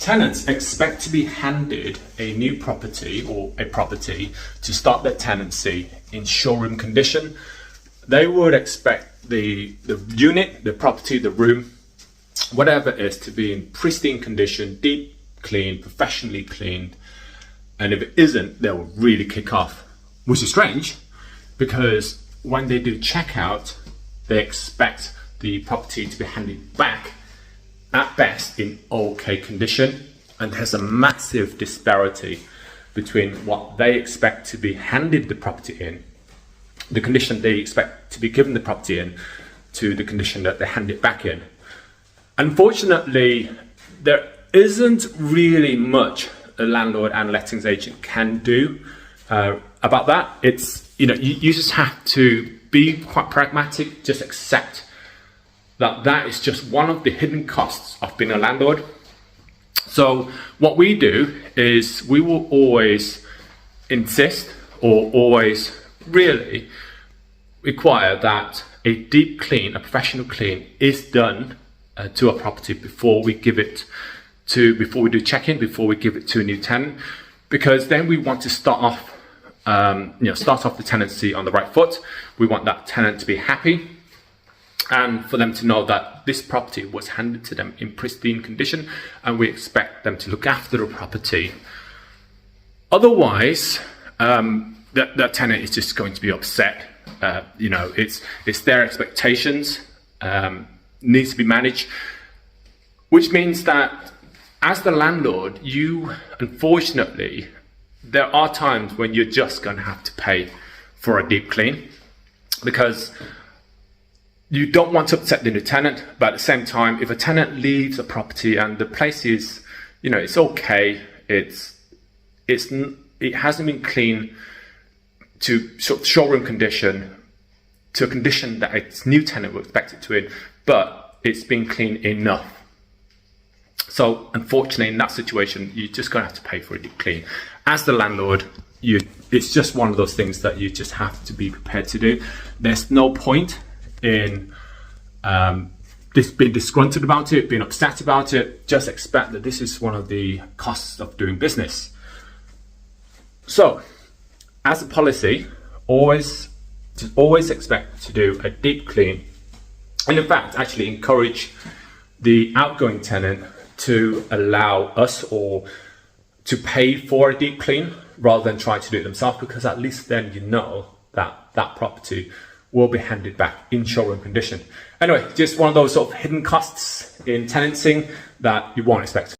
Tenants expect to be handed a new property or a property to start their tenancy in showroom condition. They would expect the unit, the property, the room, whatever it is, to be in pristine condition, deep clean, professionally cleaned. And if it isn't, they will really kick off, which is strange because when they do checkout, they expect the property to be handed back at best in okay condition, and there's a massive disparity between what they expect to be handed the property in, the condition they expect to be given the property in, to the condition that they hand it back in. Unfortunately, there isn't really much a landlord and lettings agent can do about that. It's, you just have to be quite pragmatic, just accept that is just one of the hidden costs of being a landlord. So what we do is we will always insist or always really require that a deep clean, a professional clean is done to a property before we give it to, before we do check-in, before we give it to a new tenant, because then we want to start off the tenancy on the right foot. We want that tenant to be happy, and for them to know that this property was handed to them in pristine condition, and we expect them to look after the property. Otherwise, that tenant is just going to be upset. It's their expectations, needs to be managed, which means that as the landlord, you, unfortunately, there are times when you're just going to have to pay for a deep clean, because you don't want to upset the new tenant, but at the same time, if a tenant leaves a property and the place is, it's okay, it hasn't been clean to sort of showroom condition, to a condition that its new tenant would expect it to in, but it's been clean enough. So unfortunately, in that situation, you're just going to have to pay for a deep clean. As the landlord, it's just one of those things that you just have to be prepared to do. There's no point in being disgruntled about it, being upset about it. Just expect that this is one of the costs of doing business. So, as a policy, always expect to do a deep clean, and in fact, actually encourage the outgoing tenant to allow us or to pay for a deep clean rather than try to do it themselves, because at least then you know that that property will be handed back in showroom condition. Anyway, just one of those sort of hidden costs in tenanting that you won't expect.